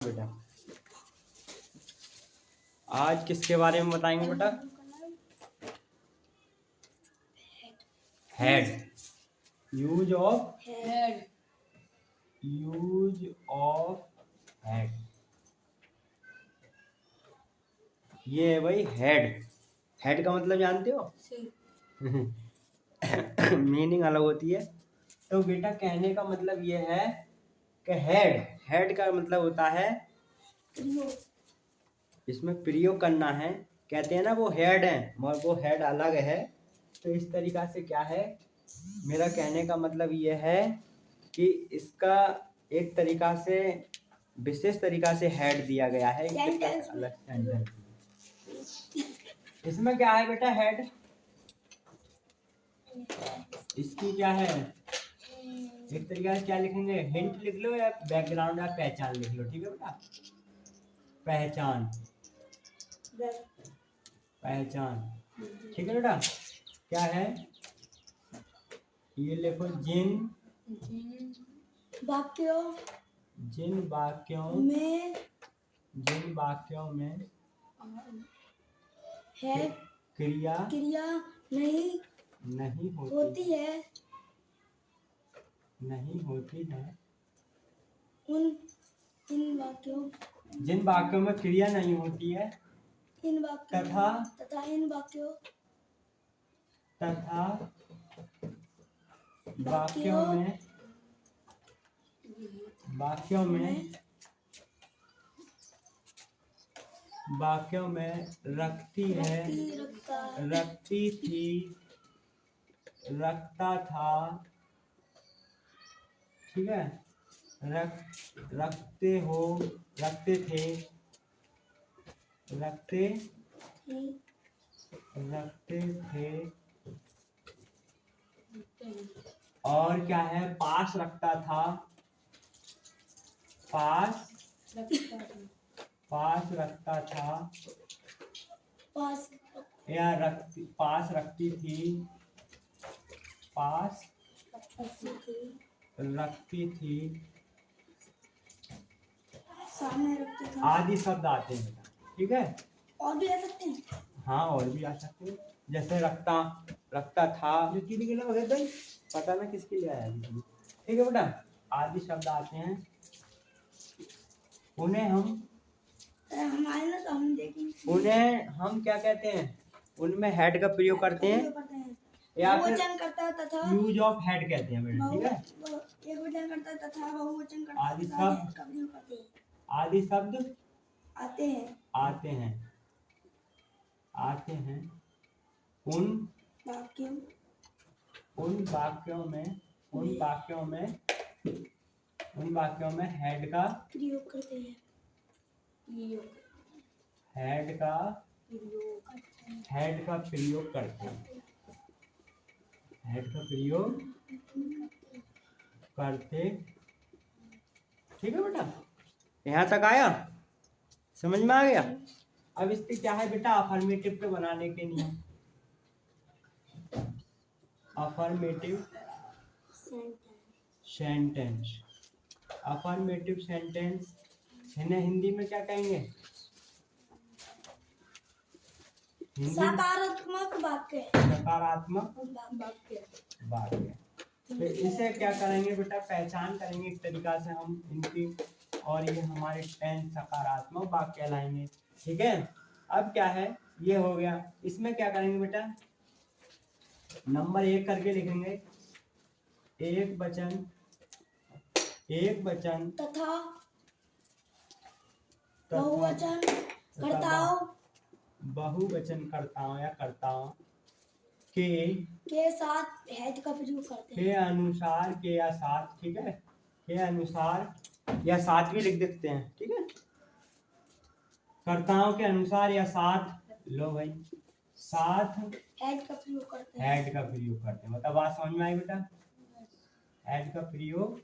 बेटा आज किसके बारे में बताएंगे बेटा? Head. Use of head. Use of head. ये है भाई हेड। हेड का मतलब जानते हो? मीनिंग अलग होती है। तो बेटा कहने का मतलब ये है कि हेड हेड का मतलब होता है इसमें प्रयोग करना है। कहते हैं ना वो हेड है मगर वो हेड अलग है। तो इस तरीका से क्या है, मेरा कहने का मतलब ये है कि इसका एक तरीका से विशेष तरीका से हेड दिया गया है अलग सेंटेंस। इसमें क्या है बेटा हेड? इसकी क्या है एक तरीका से क्या लिखेंगे, हिंट लिख लो या बैकग्राउंड या पहचान लिख लो। ठीक है बेटा, पहचान पहचान। ठीक है बेटा, क्या है ये लिखो, जिन वाक्यों जिन वाक्यों में है क्रिया नहीं होती है जिन वाक्यों में क्रिया नहीं होती है तथा वाक्यों में रखती थी, रखता था। ठीक है, रखते थे, रखते थे। और क्या है, पास रखता था, पास रखता था या पास रखती थी, पास रखती थी, सामने रखते थे, आदि शब्द आते हैं बेटा। ठीक है, और भी आ सकते हैं। हाँ और भी आ सकते हैं, जैसे रखता था, पता ना किसके लिए आया। ठीक है बेटा, आदि शब्द आते हैं, उन्हें हम हम क्या कहते हैं, उनमें हेड का प्रयोग करते हैं या फिर यूज ऑफ हेड कहते हैं बेटा। ठीक है, एकवचन करता तथा बहुवचन करता आदि शब्द आते हैं उन वाक्यों में हेड का प्रयोग करते हैं। हेड का प्रयोग करते। ठीक है बेटा, यहाँ तक आया, समझ में आ गया? अब इसके क्या है बेटा, अफर्मेटिव पे बनाने के नियम। अफर्मेटिव सेंटेंस इन्हें हिंदी में क्या कहेंगे? सकारात्मक वाक्य। तो इसे क्या करेंगे बेटा, पहचान करेंगे एक तरीका से हम इनकी, और ये हमारे 10 सकारात्मक वाक्य लाएंगे। ठीक है, अब क्या है, ये हो गया। इसमें क्या करेंगे बेटा, नंबर 1 करके लिखेंगे, एक वचन तथा बहुवचन कर्ताओं या कर्ताओं के साथ हेड का प्रयोग करते हैं। के अनुसार, के या साथ। ठीक है, के अनुसार या साथ भी लिख देते हैं। ठीक है, कर्ताओं के अनुसार या साथ, लो भाई साथ हेड का प्रयोग करते हैं। मतलब बात समझ में आई बेटा? हेड का प्रयोग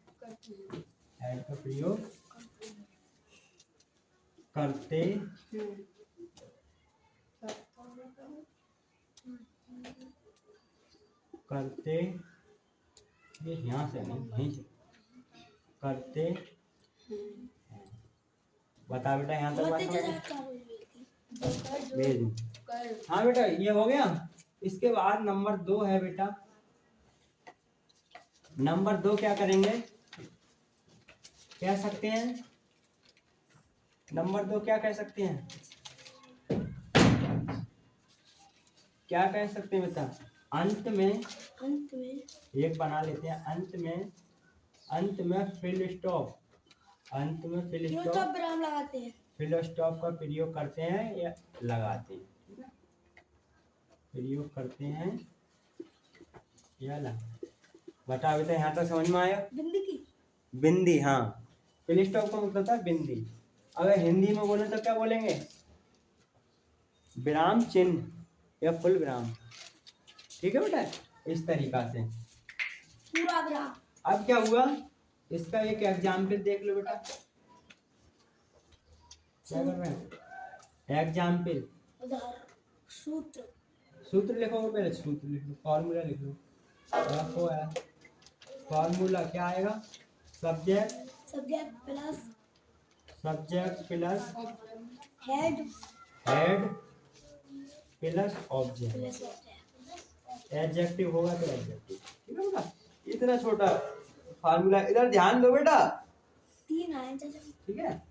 करते ये यहाँ से नहीं, यहीं से करते हैं। बता बेटा यहाँ तक बात भेज दूँ। हाँ बेटा ये हो गया। इसके बाद नंबर 2 है बेटा। नंबर 2 क्या करेंगे, कह सकते हैं नंबर 2 क्या कह सकते हैं, क्या कह सकते हैं बेटा, अंत में एक बना लेते हैं, अंत में फिल स्टॉप, अंत में फिल स्टॉप विराम लगाते हैं, फिल स्टॉप का प्रयोग करते हैं या लगाते हैं, ठीक है, प्रयोग करते हैं या लगा। बता बेटा यहाँ तक समझ में आया। बिंदी की बिंदी, हाँ फिल स्टॉप का मतलब था बिंदी। अगर हिंदी में बोले तो क्या बोलेंगे, विराम चिन्ह या फुल विराम, ठीक है बेटा, इस तरीका से पूरा विराम। अब क्या हुआ, इसका एक एग्जाम्पल देख लो बेटा, क्या कर रहे हैं, एग्जाम्पल सूत्र, सूत्र लिखो पहले, सूत्र लिख लो, फॉर्मूला लिख लो, रखो है फॉर्मूला क्या आएगा, subject plus head plus object, adjective होगा तो एडजेक्टिव, ठीक है बेटा। इतना छोटा फार्मूला, इधर ध्यान दो बेटा, 3 आए, ठीक है।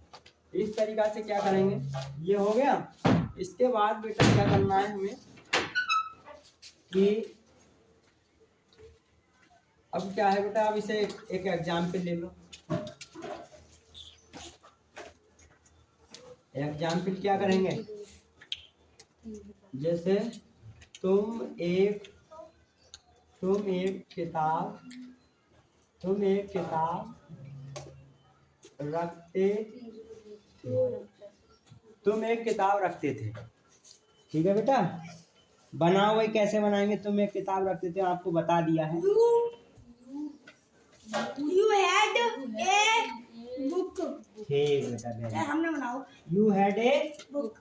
इस तरीका से क्या करेंगे, ये हो गया। इसके बाद बेटा क्या करना है हमें कि अब क्या है बेटा, अब इसे एक एग्जाम्पल ले लो। एग्जाम्पल क्या करेंगे, जैसे तुम एक किताब रखते तुम एक किताब रखते थे, ठीक है बेटा। बनाओ वही कैसे बनाएंगे, तुम एक किताब रखते थे, आपको बता दिया है। You had a book, ठीक बेटा, हमने बनाओ you had a book,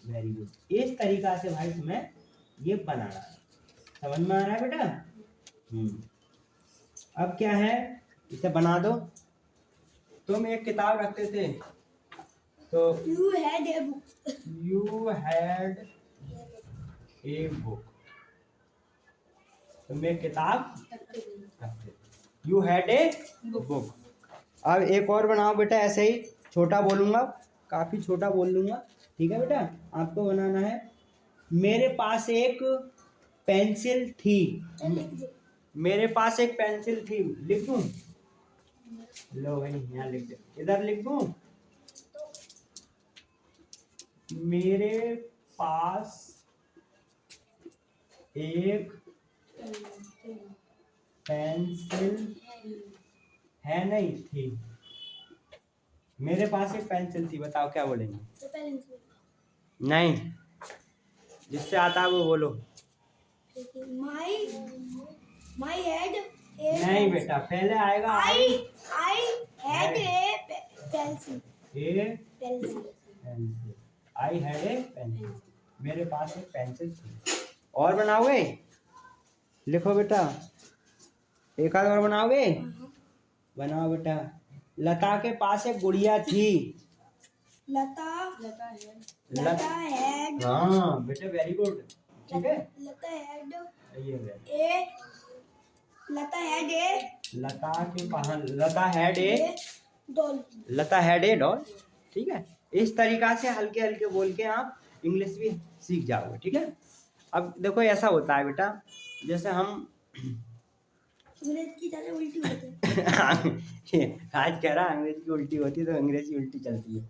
very good. इस तरीका से भाई तुम्हें ये बनाना है, समझ में आ रहा है बेटा। अब क्या है, इसे बना दो। तुम एक किताब रखते थे तो you had a book, तुम एक किताब रखते थे, you had a book। अब एक और बनाओ बेटा, ऐसे ही छोटा बोलूंगा, काफी छोटा बोल लूंगा, ठीक है बेटा। आपको बनाना है, मेरे पास एक पेंसिल थी, मेरे पास एक पेंसिल थी, लिख दूं, लो भाई यहाँ लिख दे, इधर लिख दूं, मेरे पास एक पेंसिल है, नहीं थी, मेरे पास एक पेंसिल थी, बताओ क्या बोलेंगे, नहीं, जिससे आता है वो बोलो। My had a नहीं बेटा, पहले आएगा I had a pencil, I had a pencil, मेरे पास एक पेंसिल थी। और बनाओगे, लिखो बेटा, एक आध और बनाओगे, बनाओ बेटा। लता के पास एक गुड़िया थी, लता हैड, हाँ बेटा वेरी गुड, ठीक है। लता हैड ए डॉल, ठीक है। इस तरीका से हल्के हल्के बोल के आप इंग्लिश भी सीख जाओगे, ठीक है। अब देखो ऐसा होता है बेटा, जैसे हम अंग्रेजी की ज़्यादा उल्टी होती है आज कह रहा अंग्रेजी की उल्टी होती है तो अंग्रेजी उल्टी चलती है।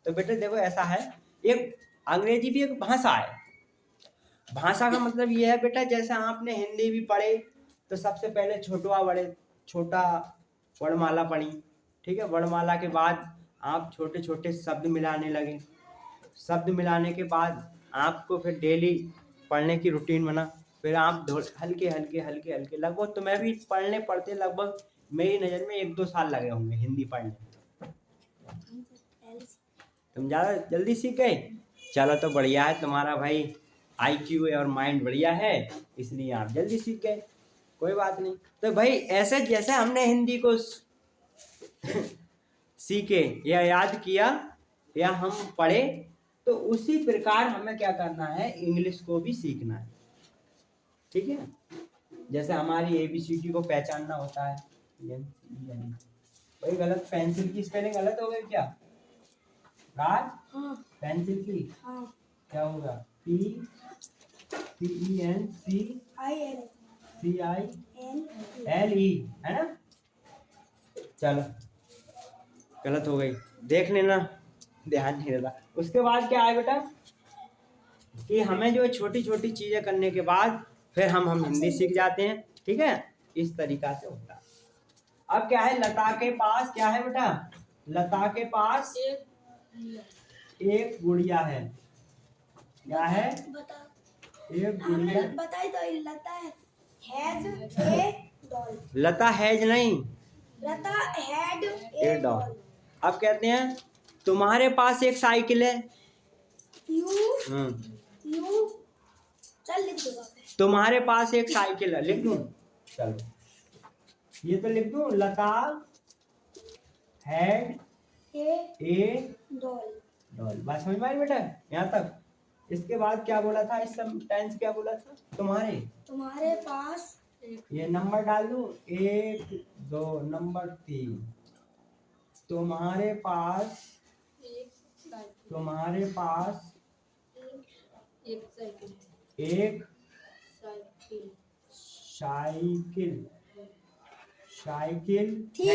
तो बेटा देखो ऐसा है, एक अंग्रेजी भी एक भाषा है। भाषा का मतलब ये है बेटा, जैसे आपने हिंदी भी पढ़े तो सबसे पहले छोटा वर्णमाला पढ़ी, ठीक है। वर्णमाला के बाद आप छोटे छोटे शब्द मिलाने लगे, शब्द मिलाने के बाद आपको फिर डेली पढ़ने की रूटीन बना, फिर आप हल्के हल्के लगभग, तो मैं भी पढ़ते लगभग मेरी नज़र में 1-2 साल लगे होंगे हिंदी पढ़ने। तुम ज़्यादा जल्दी सीख गए, चलो तो बढ़िया है, तुम्हारा भाई IQ और माइंड बढ़िया है, इसलिए आप जल्दी सीख गए, कोई बात नहीं। तो भाई ऐसे जैसे हमने हिंदी को सीखे या याद किया या हम पढ़े, तो उसी प्रकार हमें क्या करना है, इंग्लिश को भी सीखना है। ठीक है, जैसे हमारी ABCD को पहचानना होता है। वही गलत, पेंसिल की स्पेलिंग गलत हो गई क्या राज? हाँ। पेंसिल की हाँ। क्या होगा? PENCILE है ना? चलो गलत हो गई, देख लेना, ध्यान नहीं रहता। उसके बाद क्या है बेटा कि हमें जो छोटी छोटी चीजें करने के बाद फिर हम हिंदी सीख जाते हैं। ठीक है, इस तरीका से होता है। अब क्या है, लता के पास क्या है बेटा? लता के पास एक गुड़िया है। क्या है? एक गुड़िया। बताई तो Lata has a doll. Lata has नहीं, लता हैड ए डॉल। अब कहते हैं तुम्हारे पास एक साइकिल है। यू चल लिख दो। तुम्हारे पास एक साइकिल है, लिख दूं? चलो ये तो लिख दूं, लता हैड ए डॉल। बात समझ में आई बेटा यहाँ तक? इसके बाद क्या बोला था, इस टेंस क्या बोला था? तुम्हारे पास, ये नंबर डाल दूं, 1 2 नंबर 3। तुम्हारे पास एक साइकिल थी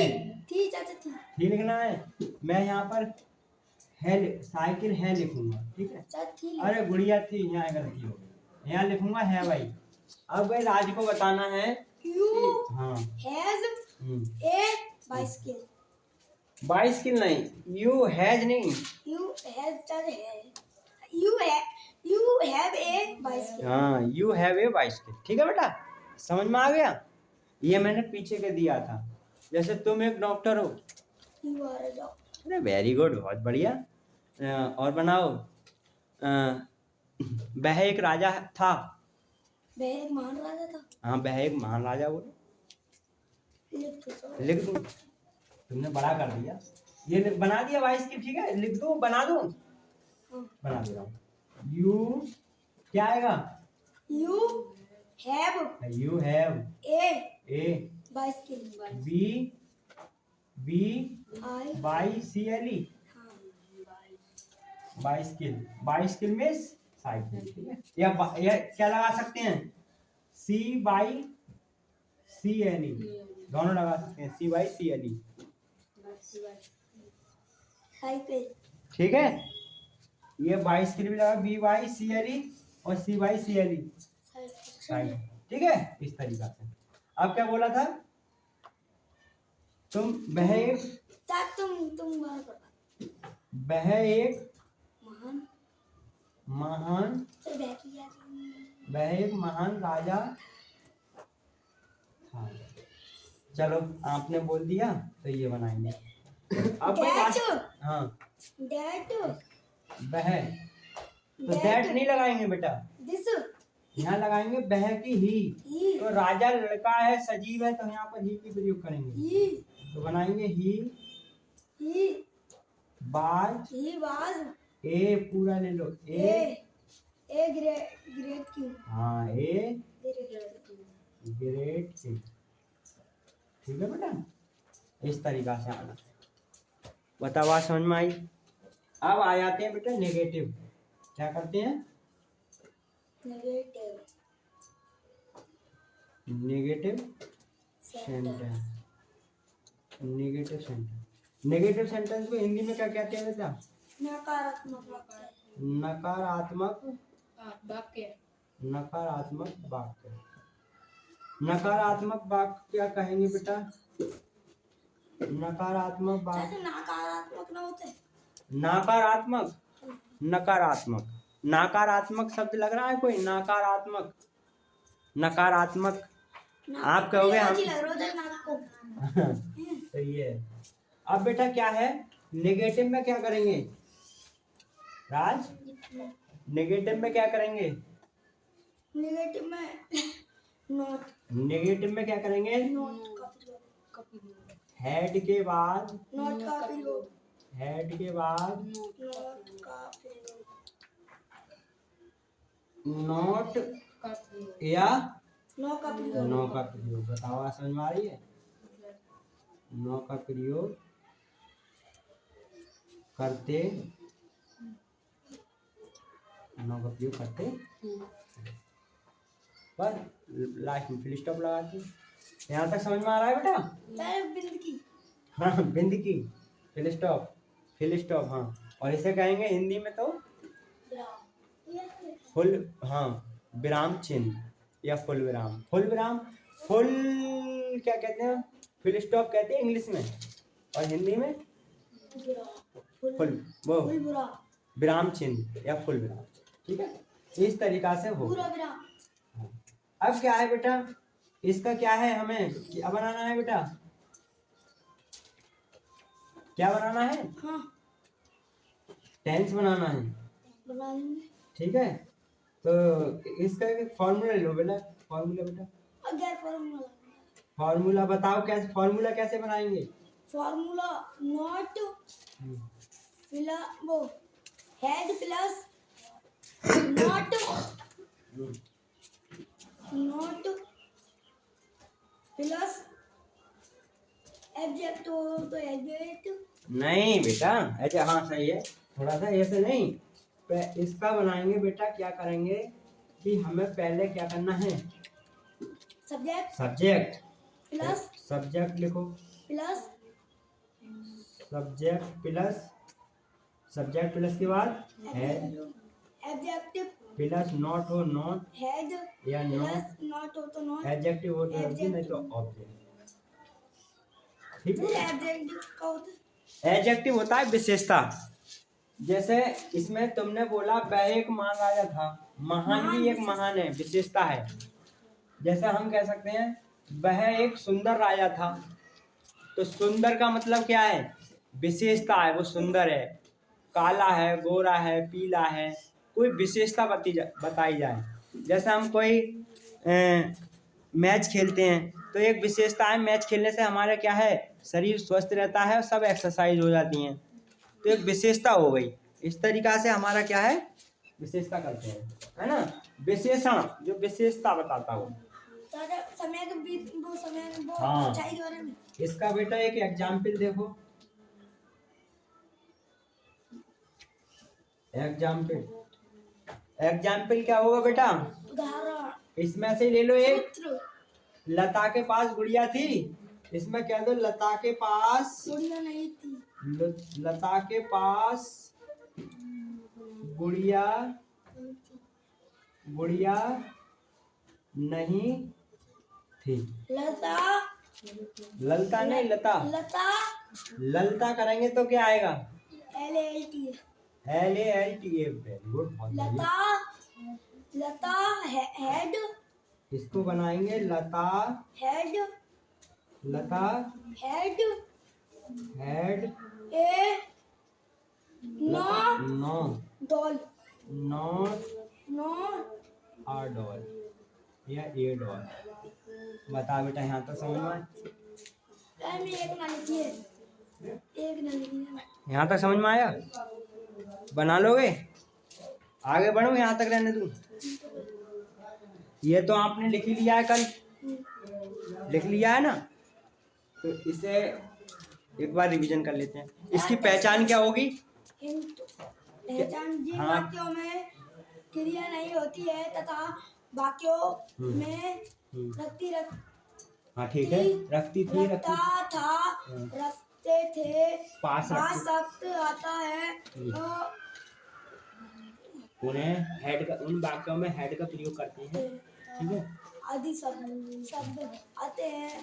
लिखना है। मैं यहाँ पर है, साइकिल है लिखूंगा। ठीक है, अरे गुड़िया थी, यहाँ गलती हो गई, यहाँ लिखूंगा है भाई। अब भाई राज को बताना है हाँ बाइसिकल नहीं, यू हैज नहीं, हाँ यू हैव ए बाइसिकल। ठीक है बेटा, समझ में आ गया? ये मैंने पीछे के दिया था। जैसे तुम एक डॉक्टर हो, अरे वेरी गुड, बहुत बढ़िया। और बनाओ, वह एक राजा था। वह एक महान राजा था। हाँ वह एक महान राजा, बोलो लिख दूं? तुमने बड़ा कर दिया, ये बना दिया भाई इसकी। ठीक है, लिख दूं, बना दूं? बना दे रहा हूँ। यू क्या आएगा? You have a bicycle. BICLE bicycle में साइकिल। ठीक है, या क्या लगा सकते हैं, CYCLE, दोनों लगा सकते हैं, CYCLE साइकिल। ठीक है, ये बाइसिकल भी लगा, BYCLE और CYCLE साइकिल। ठीक है, इस तरीका से। अब क्या बोला था, तुम वह एक महान राजा था। चलो आपने बोल दिया तो ये बनाएंगे। अब हाँ वह, तो दैट नहीं लगाएंगे बेटा, यहाँ लगाएंगे वह की ही। तो राजा लड़का है, सजीव है, तो यहाँ पर ही की प्रयोग करेंगे। तो बनाएंगे ही वाज ए, पूरा ले लो, ए ग्रेट किंग। हाँ ए ग्रेट किंग। ठीक है बेटा, इस तरीका से आना। बताओ बात समझ में आई? अब आ जाते हैं बेटा नेगेटिव। क्या करते हैं? Negative sentence. नेगेटिव सेंटेंस को हिंदी में क्या कहते हैं बेटा? नकारात्मक वाक्य। नकारात्मक वाक्य क्या कहेंगे बेटा? नकारात्मक वाक्य, नकारात्मक शब्द लग रहा है कोई? नकारात्मक आप कहोगे हम सही है। अब बेटा क्या है, नेगेटिव में क्या करेंगे राज? नेगेटिव में क्या करेंगे? नेगेटिव में क्या करेंगे? हेड के बाद नॉट का प्रयोग, हेड के बाद नॉट का प्रयोग, नॉट या नो का प्रयोग, नो का प्रयोग। बताओ आप समझ में आ रही है? नो का प्रयोग करते, नो का प्रयोग करते पर लास्ट में फुल स्टॉप लगाते। यहाँ तक समझ में आ रहा है बेटा? बिंद की, हाँ, बिंद की, फुल स्टॉप, फुल स्टॉप। हाँ, और इसे कहेंगे हिंदी में तो फुल, हाँ, विराम चिन्ह या फुल विराम। फुल विराम, फुल क्या कहते हैं? फुल स्टॉप कहते हैं इंग्लिश में, और हिंदी में फुल, वो फुल बुरा, विराम चिन्ह या फुल विराम। ठीक है, इस तरीका से हो। पूरा विराम। अब क्या है बेटा, इसका क्या है, हमें क्या बनाना है बेटा? क्या बनाना है? हाँ, टेंस बनाना है। बना लेंगे। ठीक है, तो इसका फॉर्मूला लो बेटा, फॉर्मूला बेटा, अगर फॉर्मूला, फॉर्मूला बताओ कैसे, फॉर्मूला कैसे बनाएंगे? फॉर्मूला नॉट वो head plus not, not plus abject हो तो एब्जेक्ट, नहीं बेटा, ऐसे, हाँ सही है, थोड़ा सा ऐसे नहीं, इसका बनाएंगे बेटा। क्या करेंगे कि हमें पहले क्या करना है? सब्जेक्ट, सब्जेक्ट प्लस, सब्जेक्ट लिखो, plus subject plus, subject plus के बाद हेड एब्जेक्टिव प्लस नॉट हो नॉट, हेड या नॉट, प्लस नॉट हो तो नॉट, एडजेक्टिव हो तो एडजेक्टिव, नहीं तो ऑब्जेक्ट। ठीक है, एब्जेक्टिव का होता है, एडजेक्टिव होता है विशेषता। जैसे इसमें तुमने बोला वह एक महान राजा था, महान भी एक महान है, विशेषता है। जैसे हम कह सकते हैं वह एक सुंदर राजा था, तो सुंदर का मतलब क्या है? विशेषता है, वो सुंदर है, काला है, गोरा है, पीला है, कोई विशेषता बताई जाए। जैसे हम कोई मैच खेलते हैं तो एक विशेषता है, मैच खेलने से हमारा क्या है, शरीर स्वस्थ रहता है और सब एक्सरसाइज हो जाती हैं, तो एक विशेषता हो गई। इस तरीका से हमारा क्या है, विशेषता करते हैं, है ना? विशेषण जो विशेषता बताता हो। समय के बीच वो समय वो हाँ, अच्छाई के बारे में। इसका बेटा एक एग्जाम्पल देखो, एग्जाम्पल, एग्जाम्पल क्या होगा बेटा? उदाहरण, इसमें से ले लो एक, चित्र, लता के पास गुड़िया थी, इसमें कह दो लता के पास, गुड़िया नहीं थी, लता के पास गुड़िया, गुड़िया नहीं थी। लता, ललता नहीं, लता, लता, ललता करेंगे तो क्या आएगा? LALT, LALTA, वेरी गुड, बहुत बढ़िया। लता, लता हेड, इसको बनाएंगे Lata, had, Lata had, had, a no no doll, not no a doll या ए डॉल। बता बेटा, यहाँ तक समझ में? एक ना लिखिए, एक ना लिखिए, यहाँ तक समझ में आया? बना लोगे? आगे बढ़ो, यहाँ तक रहने दूँ? ये तो आपने लिख ही लिया है, कल लिख लिया है ना, तो इसे एक बार रिवीजन कर लेते हैं। इसकी पहचान क्या होगी? पहचान जिन हाँ। वाक्यों में क्रिया नहीं होती है तथा वाक्यों में रखती हाँ ठीक है, रखती थी, रखता था, रखते थे, पास रखते, शब्द आता है तो उन्हें हेड का, उन वाक्यों में हेड का प्रयोग करते हैं। ठीक है, आदि शब्द आते हैं,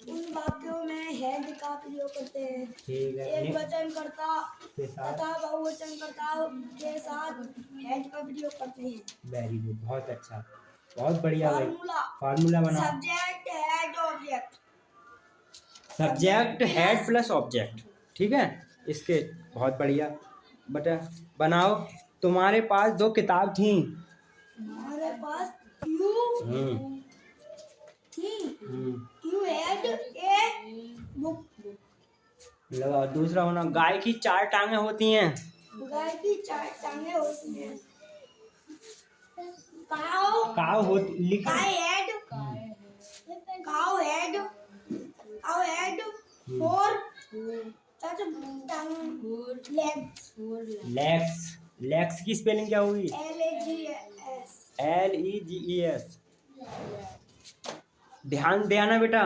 उन वाक्यों में हेड का प्रयोग करते हैं। ठीक है, एक वचनकर्ता तथा बहुवचनकर्ता के साथ हेड का प्रयोग करते हैं। वेरी गुड, बहुत अच्छा, बहुत बढ़िया भाई। फार्मूला, फार्मूला बनाओ, subject head object, subject head plus object. ठीक है, इसके बहुत बढ़िया बेटा बनाओ। तुम्हारे पास 2 किताब थी, हमारे पास यू थी, यू हैड ए बुक, लगाओ। दूसरा होना, गाय की 4 टांगें होती हैं। गाय की 4 टांगें होती हैं। काऊ काव होती लिखा। काई हेड काऊ हेड काऊ हेड 4 लेग्स लेग्स। लेग्स की स्पेलिंग क्या होगी? LAGS LEGES। ध्यान देना बेटा,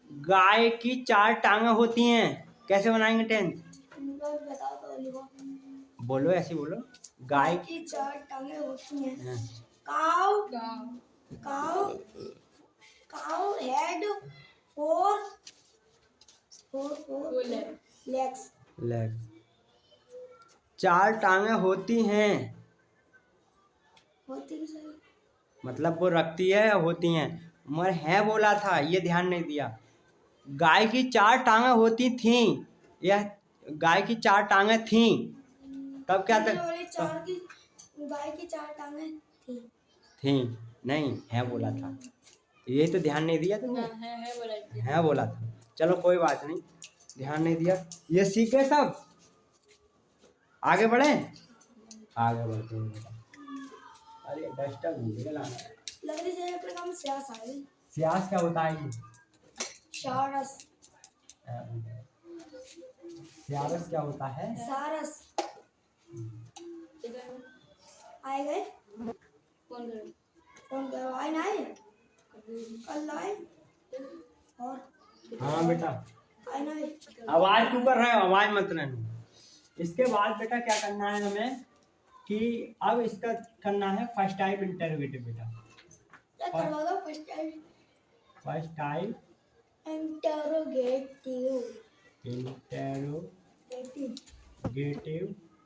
गाय की 4 टांगें होती हैं। कैसे बनाएंगे टेंस? बताओ तो लिखो। बोलो, ऐसे बोलो। गाय गाय की 4 टांगें होती हैं। हाँ, काऊ काऊ काऊ हेड 4 लेग्स लेग्स। 4 टांगें होती हैं, होती है सर। मतलब वो रखती है या होती हैं। मगर है बोला था, ये ध्यान नहीं दिया। गाय की 4 टांगें होती थीं, यह गाय की 4 टांगें थीं। तब क्या था? तुमने बोली 4 की गाय की 4 टांगें थी। थी नहीं, है बोला था। ये तो ध्यान नहीं दिया तुमने। है बोला था। चलो कोई बात नहीं, ध्यान नहीं दिया। ये सीखे सब, आगे बढ़े। आगे बढ़ते हैं बेटा। अरे डस्टर भूल गया लाना। लग रही है अपने काम सियास आ गई। सियास क्या होता है? शारस सियारस क्या होता है? सारस आए गए। फोन करो आए ना आए कल आए और हाँ बेटा, आए ना आए। आवाज क्यों कर रहे हो? आवाज मत रहना। इसके बाद बेटा क्या करना है हमें कि अब इसका करना है फर्स्ट टाइप इंटरोगेटिव बेटा। क्या करवा दो first time first type interrogative interrogative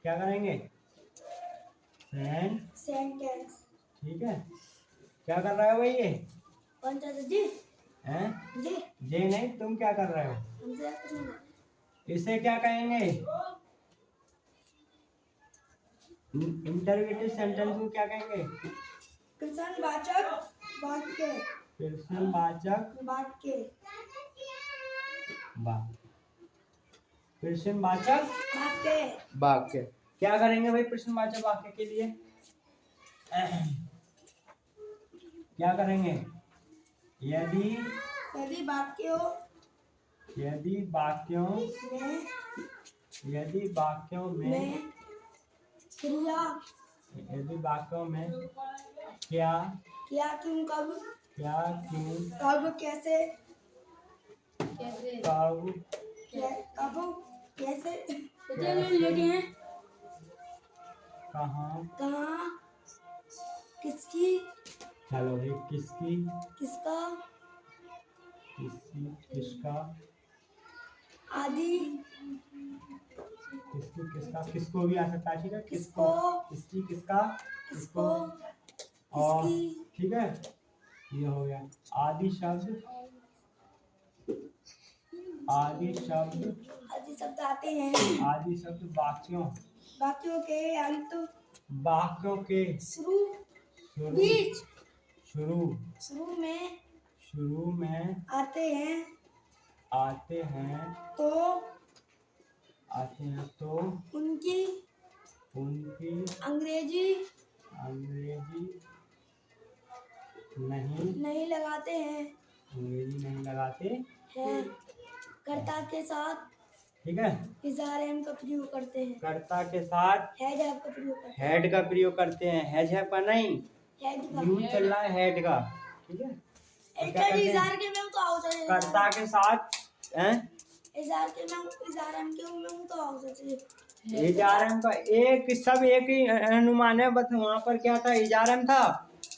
क्या करेंगे? सेंटेंस। ठीक है। क्या कर रहे हो भाई ये? कौन सा जी हैं? जी ये नहीं, तुम क्या कर रहे हो? हमसे कुछ नहीं। इसे क्या कहेंगे? इंटरोगेटिव सेंटेंस को क्या कहेंगे? प्रश्नवाचक वाक्य प्रश्नवाचक वाक्य प्रश्नवाचक वाक्य वाक्य। क्या करेंगे भाई प्रश्नवाचक वाक्य के लिए? क्या करेंगे? यदि यदि वाक्यों यदि वाक्यों में यदि वाक्यों में क्रिया यदि वाक्यों में क्या क्या क्यों कब क्या क्यों कब कैसे कब कब कैसे कैसे, कहाँ, कहाँ किसकी चलो भाई, किसकी, किसका किसकी, किसका, आदि किसकी, किसका, किसको भी आ सकता है। ठीक है, किसको किसकी, किसका, किसको और किसकी ठीक है, ये हो गया। आदि शब्द आदि शब्द आदि शब्द आते हैं आदि शब्द वाक्यों वाक्यों के अंत वाक्यों के शुरू शुरू बीच शुरू शुरू में आते हैं तो उनकी अंग्रेजी नहीं लगाते हैं कर्ता के साथ ठीक है। इज़ार-एम का प्रयोग करते हैं कर्ता के साथ हैड का प्रयोग करते हैं हेड का प्रयोग करते हैं। हैज का नहीं, हैड का यूज चल रहा है हेड का। ठीक है। तो क्या करते हैं? इज़ार के में तो आओ कर्ता के साथ हैं, इज़ार के में इज़ार-एम के में तो आओ इजारम का एक सब एक ही अनुमान है। बस वहाँ पर क्या था, इजारम था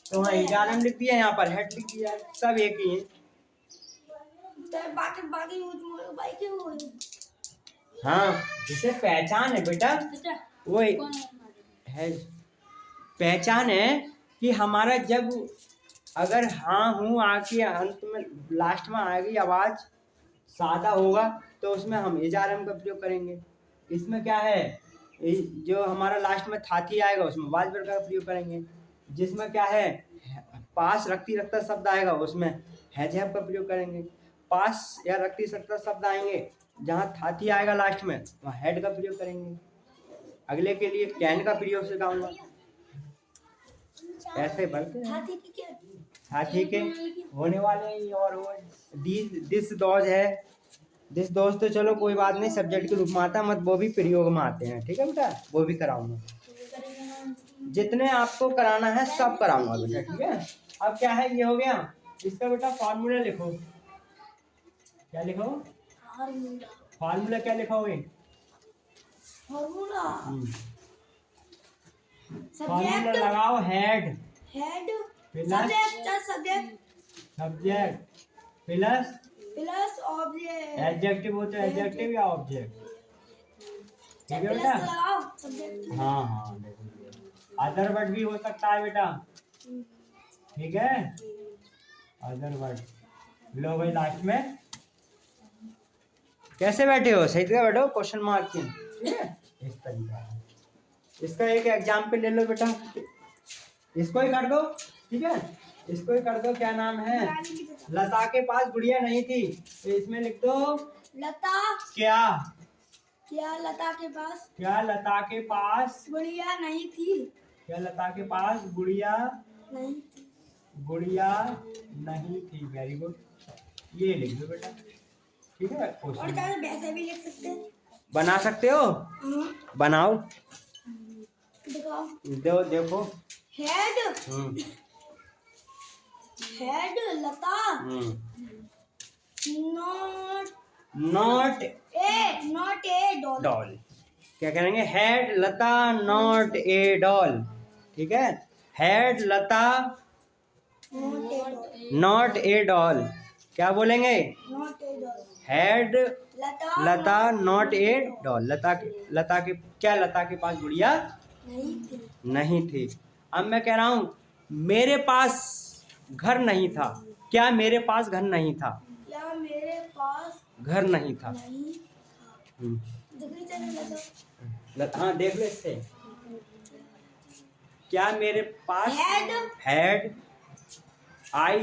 तो वहाँ इजारम लिख दिया, यहाँ पर हेड लिख दिया, सब एक ही है। बाकी भाई के वो हाँ, जिसे पहचान है बेटा, वो है पहचान है कि हमारा जब अगर हाँ हूँ आके अंत में लास्ट में आएगी आवाज सादा होगा तो उसमें हम इजारम का प्रयोग करेंगे। इसमें क्या है, जो हमारा लास्ट में थाथी आएगा उसमें वाज वर्ग का प्रयोग करेंगे। जिसमें क्या है, पास रखती रखता शब्द आएगा उसमें हैजहब का प्रयोग करेंगे। पास या रखती रखता शब्द आएंगे जहाँ था थी आएगा लास्ट में वहाँ हेड का प्रयोग करेंगे। अगले के लिए कैन का प्रयोग सिखाऊंगा। ऐसे बढ़ते हैं। हाँ ठीक है, होने वाले हैं और वो दिस दोज है। दिस दोज तो चलो कोई बात नहीं, सब्जेक्ट के रूप में आता है, मत वो भी प्रयोग में आते हैं। ठीक है बेटा, वो भी कराऊंगा। जितने आपको कराना है सब कराऊंगा बेटा। ठीक है, अब क्या है, ये हो गया। इसका बेटा फॉर्मूला लिखो। क्या लिखो? फॉर्मूला क्या लिखोगे? फॉर्मूला फॉर्मूला लगाओ। Head plus subject plus object adjective हो तो एडजेक्टिव या ऑब्जेक्ट। ठीक है बेटा? हाँ हाँ, देखो अदर वर्ड भी हो सकता है बेटा। ठीक है, अदर वर्ड। लो भाई लास्ट में कैसे बैठे हो? सही जगह बैठो, क्वेश्चन मार्क के। ठीक है, इस तरीका है। इसका एक एग्जाम्पल ले लो बेटा, इसको ही कर दो। ठीक है, इसको ही कर दो। क्या नाम है? लता के पास गुड़िया नहीं थी, तो इसमें लिख दो लता। क्या लता के पास गुड़िया नहीं थी। क्या लता के पास गुड़िया नहीं थी। वेरी गुड, ये लिख दो बेटा। ठीक है, और वैसे भी लिख सकते हैं। बना सकते हो? बनाओ, दिखाओ। देखो। Had Lata not a doll. क्या करेंगे? Had Lata not a doll. ठीक है, had Lata not a doll. क्या बोलेंगे? Had Lata not a doll. Lata के पास गुड़िया नहीं थी। अब मैं कह रहा हूं मेरे पास घर नहीं था। क्या मेरे पास घर नहीं था? घर नहीं था। हाँ देख ले इससे। क्या मेरे पास हेड आई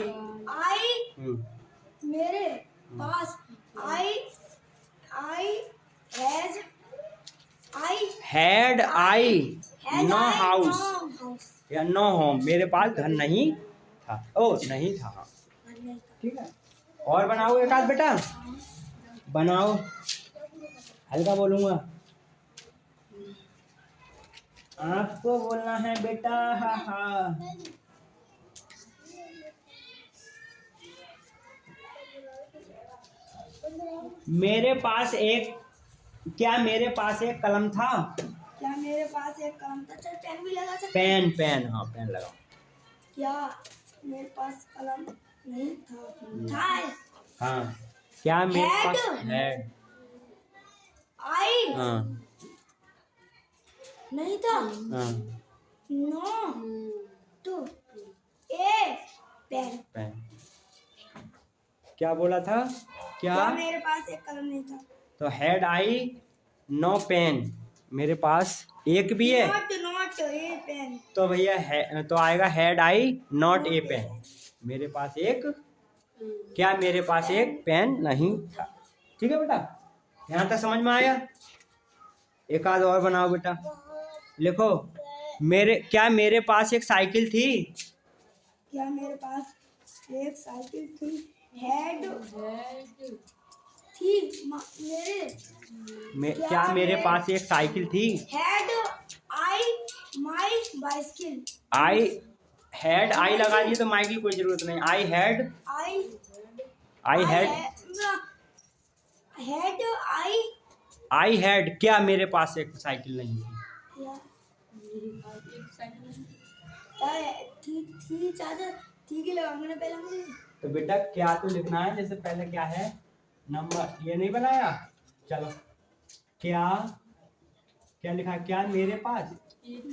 मेरे पास हैड आई नो हाउस या नो होम। मेरे पास घर नहीं था। ओ नहीं था। हाँ ठीक है, और बनाओ एक आध बेटा, बनाओ। हल्का बोलूंगा, आपको बोलना है बेटा। हा हा। मेरे पास एक क्या मेरे पास एक कलम था? क्या मेरे पास एक कलम था? चल पेन भी लगा सकते। पेन। हाँ पेन लगाओ। क्या मेरे पास कलम नहीं था? हाँ, क्या मेरे पास हेड आई हाँ नहीं था। हाँ नो टू ए पेन। क्या बोला था? क्या मेरे पास एक कलम नहीं था। तो हेड आई नो पेन। मेरे पास एक भी है नॉट ए पेन। तो भैया तो आएगा had I not a pen. मेरे पास एक क्या मेरे पास एक पेन नहीं था। ठीक है बेटा, यहाँ तक समझ में आया? एक आध और बनाओ बेटा। लिखो क्या मेरे पास एक साइकिल थी? क्या मेरे पास एक साइकिल थी? हेड थी क्या मेरे पास एक साइकिल थी? Had I my bicycle. Had I लगा दिए तो माइक की कोई जरूरत नहीं। आई हैड क्या मेरे पास एक साइकिल नहीं थी? तो बेटा क्या तो लिखना है। जैसे पहले क्या है नंबर, ये नहीं बनाया। चलो क्या लिखा? क्या मेरे पास एक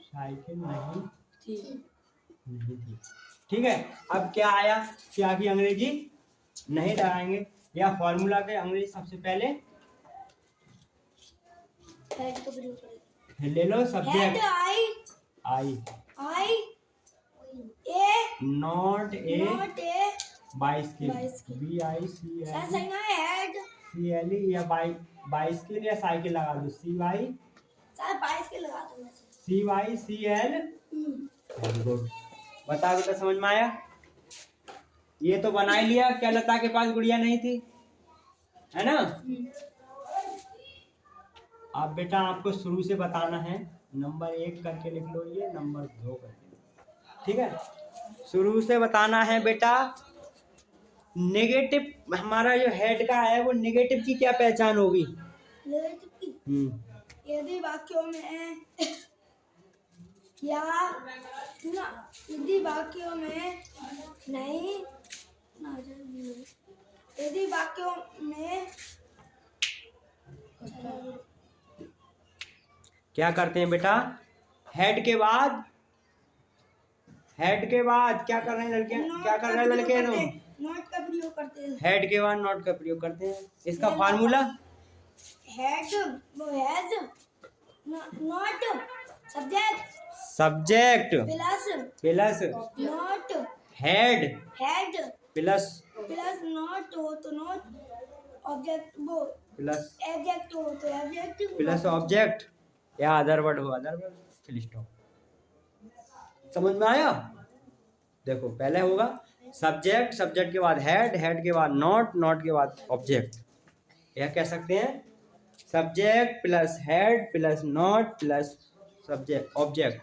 साइकिल नहीं थी। ठीक है, अब क्या आया? क्या की अंग्रेजी नहीं लगाएंगे, या फॉर्मूला के अंग्रेजी सबसे पहले ले लो had subject I I I a not a not a bicycle bicycle. BICL sir सही ना हेड CLE या बाइस्किल या साइकिल लगा दो सर 22 के लगा दो मैं CYCL। Very good. बता बेटा समझ में आया? ये तो बना ही लिया। क्या लता के पास गुड़िया नहीं थी, है ना? अब बेटा आपको शुरू से बताना है। नंबर 1 करके लिख लो, ये नंबर 2 करके, ठीक है? शुरू से बताना है बेटा। नेगेटिव हमारा जो हेड का है वो नेगेटिव की क्या पहचान होगी? नेगेटिव की यदि वाक्यों में या ना यदि वाक्यों में नहीं ना यदि वाक्यों में क्या करते हैं बेटा? हेड के बाद क्या कर रहे हैं लड़के? क्या कर रहे हैं लड़के? नॉट का प्रयोग करते हैं। हेड के बाद नॉट का प्रयोग करते हैं। इसका फार्मूला हेड वो has not subject plus plus not head head plus not हो तो नॉट ऑब्जेक्ट वो प्लस एब्जेक्ट हो तो एब्जेक्ट प्लस ऑब्जेक्ट या अदर वर्ड हो अदर वर्ड, फुल स्टॉप। समझ में आया? देखो पहले होगा सब्जेक्ट, सब्जेक्ट के बाद हेड, हेड के बाद नॉट, नॉट के बाद ऑब्जेक्ट। यह कह सकते हैं subject plus head plus not plus subject object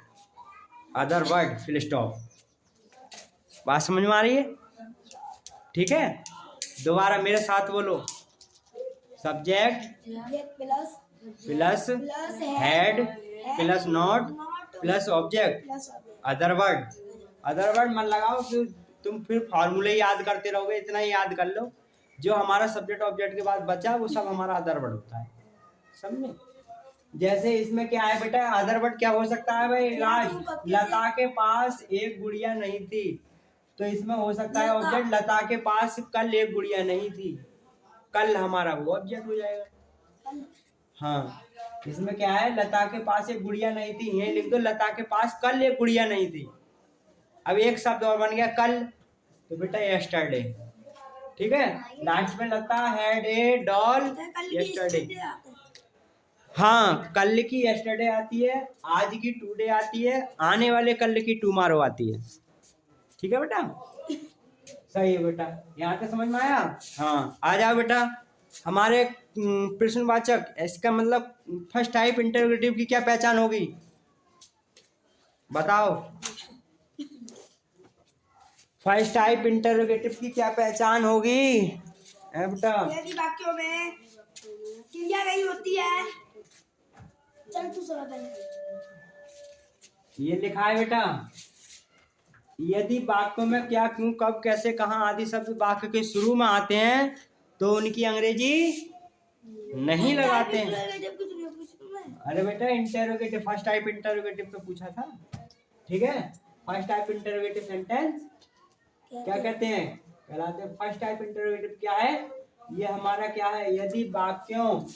other word, full stop. बात समझ में आ रही है? ठीक है, दोबारा मेरे साथ बोलो। Subject plus plus head plus not plus object other word. Other word मन लगाओ कि तुम फिर फार्मूले याद करते रहोगे। इतना ही याद कर लो, जो हमारा सब्जेक्ट ऑब्जेक्ट के बाद बचा वो सब हमारा अदर वर्ड होता है। समझे? जैसे इसमें क्या है बेटा? अदर वर्ड क्या हो सकता है भाई? राज, लता के पास एक गुड़िया नहीं थी, तो इसमें हो सकता है ऑब्जेक्ट लता के पास कल एक गुड़िया नहीं थी। कल हमारा वो ऑब्जेक्ट हो जाएगा। हाँ, इसमें क्या है? लता के पास एक गुड़िया नहीं थी, ये लिख दो लता के पास कल एक गुड़िया नहीं थी। अब एक शब्द और बन गया कल, तो बेटा यस्टरडे। ठीक है, लास्ट में लता हैड ए डॉल यस्टरडे। हाँ, कल की यस्टरडे आती है, आज की टुडे आती है, आने वाले कल की टुमारो आती है। ठीक है बेटा? सही है बेटा, यहाँ तक समझ में आया? हाँ, आ जाओ बेटा। हमारे प्रश्नवाचक, इसका मतलब फर्स्ट टाइप इंटरोगेटिव की क्या पहचान होगी? बताओ। फर्स्ट टाइप इंटरोगेटिव की क्या पहचान होगी बेटा? यदि वाक्यों में क्रिया नहीं होती है। चल तू सुना पहले। ये लिखा है बेटा, यदि वाक्यों में क्या, क्यों, कब, कैसे, कहाँ आदि शब्द वाक्य के शुरू में आते हैं तो उनकी अंग्रेजी नहीं लगाते हैं। अरे बेटा इंटरोगेटिव, फर्स्ट टाइप इंटरोगेटिव तो पूछा था। ठीक है, फर्स्ट टाइप इंटरोगेटिव सेंटेंस क्या कहते हैं? कहलाते हैं फर्स्ट टाइप इंटरोगेटिव। क्या है ये? हमारा क्या है? यदि वाक्यों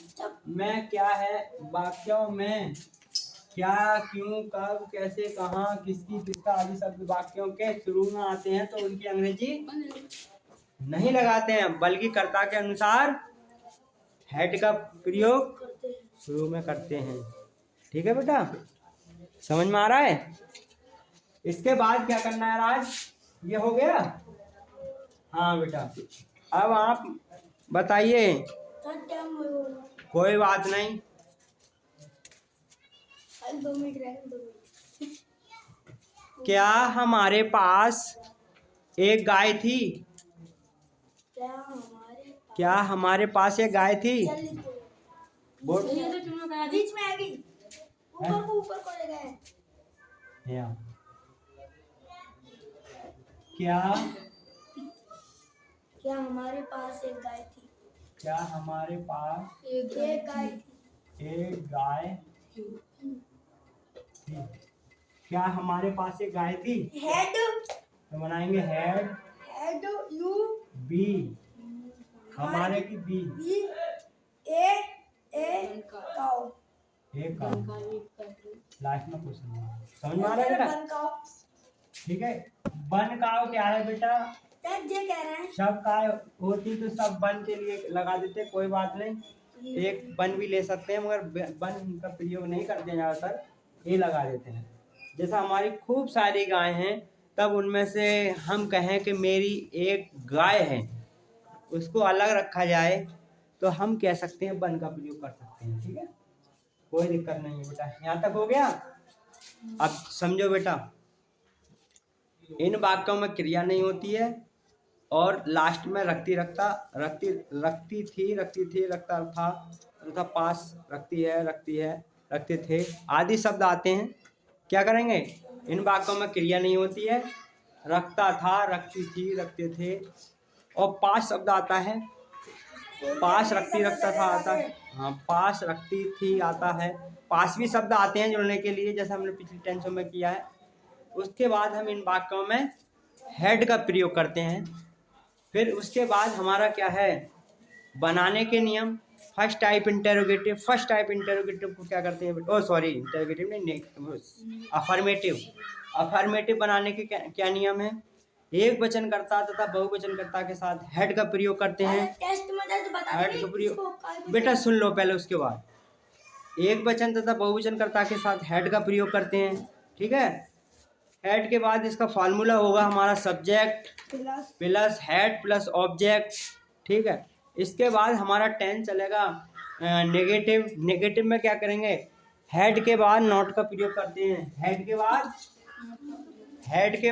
में क्या है? वाक्यों में क्या, क्यों, कब, कैसे, कहाँ, किसकी, किसका आदि शब्द वाक्यों के शुरू में आते हैं तो उनकी अंग्रेजी नहीं लगाते हैं, बल्कि कर्ता के अनुसार हेड का प्रयोग शुरू में करते हैं। ठीक है बेटा, समझ में आ रहा है? इसके बाद क्या करना है राज? ये हो गया? हाँ बेटा, अब आप बताइए। कोई बात नहीं, 2 मिनट रह गए। क्या हमारे पास एक गाय थी? क्या हमारे पास एक गाय थी? बोल। बीच में आ गई, ऊपर को ले गए। क्या हमारे पास एक गाय थी? क्या हमारे पास एक गाय थी? एक गाय थी? क्या हमारे पास एक गाय थी? हेड तो बनाएंगे हेड यू बी, हमारे की बी ए काउ एक काम लास्ट में क्वेश्चन समझ में आ रहा है बेटा? बन का ठीक है, बन का क्या है बेटा? ये कह रहे हैं सब काय होती तो सब बन के लिए लगा देते, कोई बात नहीं, एक बन भी ले सकते हैं, मगर बन का प्रयोग नहीं करते हैं ज़्यादातर, ये लगा देते हैं। जैसा हमारी खूब सारी गाय हैं, तब उनमें से हम कहें कि मेरी एक गाय है, उसको अलग रखा जाए तो हम कह सकते हैं बन का प्रयोग कर सकते हैं। ठीक है, कोई दिक्कत नहीं है बेटा, यहाँ तक हो गया। अब समझो बेटा, इन वाक्यों में क्रिया नहीं होती है और लास्ट में रखती रखता रखती थी रखता था तथा पास रखती है रखते थे आदि शब्द आते हैं। क्या करेंगे? इन वाक्यों में क्रिया नहीं होती है, रखता था, रखती थी, रखते थे, और पास शब्द आता है, पास रखती रखता था आता है, हाँ पास रखती थी आता है, पास भी शब्द आते हैं जुड़ने के लिए, जैसा हमने पिछली टेंसों में किया है। उसके बाद हम इन वाक्यों में हेड का प्रयोग करते हैं। फिर उसके बाद हमारा क्या है, बनाने के नियम। फर्स्ट टाइप इंटेरोगेटिव को क्या करते हैं? ओ सॉरी, इंटेरोगेटिव नहीं, अफर्मेटिव बनाने के क्या नियम है? एक वचनकर्ता तथा बहुवचनकर्ता के साथ हेड का प्रयोग करते हैं। टेस्ट में तो बता हेड का प्रयोग बेटा सुन लो पहले, उसके बाद एक वचन तथा बहुवचनकर्ता के साथ हेड का प्रयोग करते हैं। ठीक है, हेड के बाद इसका फॉर्मूला होगा हमारा subject plus head plus object. ठीक है, इसके बाद हमारा टेंस चलेगा नेगेटिव में क्या करेंगे? हेड के बाद नॉट का प्रयोग करते हैं, हेड के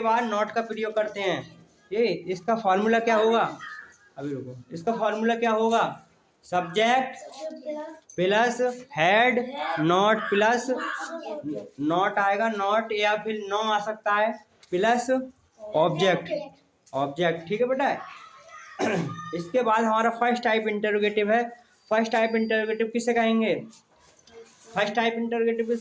बाद नॉट का प्रयोग करते हैं। ये इसका फॉर्मूला क्या होगा? अभी रुको, इसका फॉर्मूला क्या होगा? Subject plus head not plus not आएगा, नॉट या फिर नो आ सकता है, प्लस ऑब्जेक्ट। ठीक है बेटा। इसके बाद हमारा फर्स्ट टाइप इंटरोगेटिव है। फर्स्ट टाइप इंटरोगेटिव किसे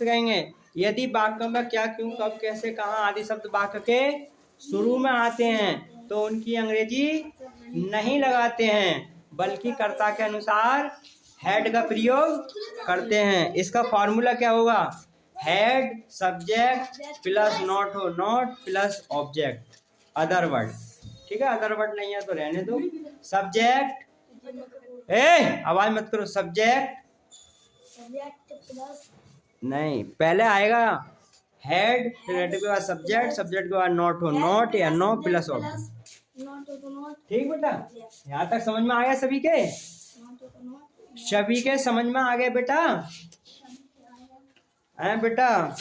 कहेंगे? यदि वाक्य में क्या, क्यों, कब, कैसे, कहाँ आदि शब्द वाक्य के शुरू में आते हैं तो उनकी अंग्रेजी नहीं लगाते हैं, बल्कि कर्ता के अनुसार हेड का प्रयोग करते हैं। इसका फॉर्मूला क्या होगा? हेड सब्जेक्ट प्लस नॉट हो not plus object other word. ठीक है, अदर वर्ड नहीं है तो रहने दो। सब्जेक्ट, आवाज मत करो, सब्जेक्ट नहीं, पहले आएगा हेड, फिर हेड के बाद सब्जेक्ट के बाद नॉट हो नॉट या नो प्लस ऑब्जेक्ट। ठीक बेटा, यहाँ तक समझ में आ गया सभी के? समझ में आ गया बेटा? बेटा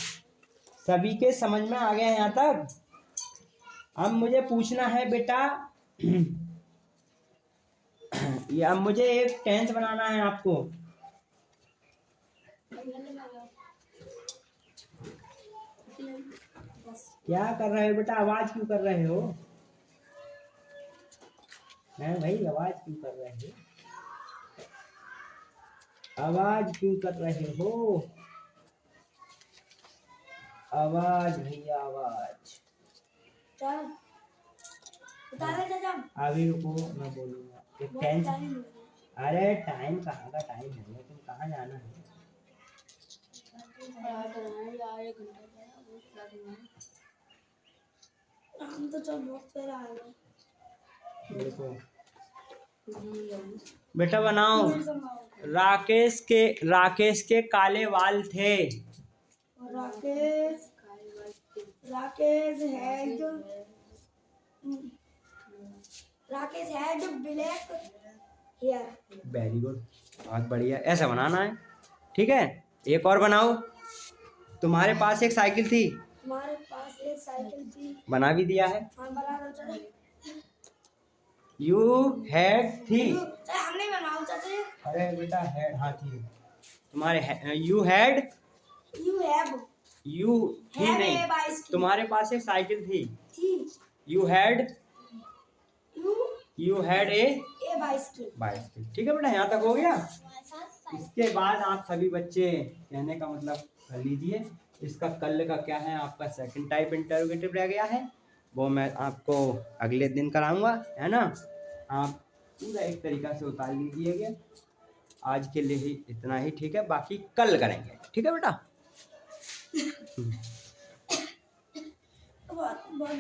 सभी के समझ में आ गया यहाँ तक? अब मुझे पूछना है बेटा, ये अब मुझे एक टेंस बनाना है आपको। क्या कर रहे हो बेटा? आवाज क्यों कर रहे हो? भाई आवाज क्यों कर रहे हो? आवाज क्यों कर रहे हो? आवाज भैया आवाज। अभी रुको, मैं बोलूंगा। एक टेंस। अरे टाइम कहाँ का टाइम है, तुम कहाँ जाना है? हम तो चल बहुत पहले आए। देखो बेटा बनाओ। राकेश के काले बाल थे। Rakesh had black hair. Very good, बहुत बढ़िया, ऐसा बनाना है। ठीक है, एक और बनाओ। तुम्हारे पास एक साइकिल थी। हमारे पास एक साइकिल थी। बना भी दिया है। हाँ, बना दो चलो। यू हैड थी। हमने बनाओ चाचा। अरे बेटा हैड, हाँ थी। तुम्हारे यू हैड, यू थी नहीं, तुम्हारे पास एक साइकिल थी। You had a bicycle. ठीक है बेटा, यहाँ तक हो गया। इसके बाद आप सभी बच्चे कहने का मतलब कर लीजिए। इसका कल का क्या है, आपका सेकंड टाइप इंटरोगेटिव रह गया है, वो मैं आपको अगले दिन कराऊंगा, है ना। आप पूरा एक तरीका से उतार लीजिएगा। आज के लिए ही इतना ही, ठीक है, बाकी कल करेंगे, ठीक है बेटा। बहुत बहुत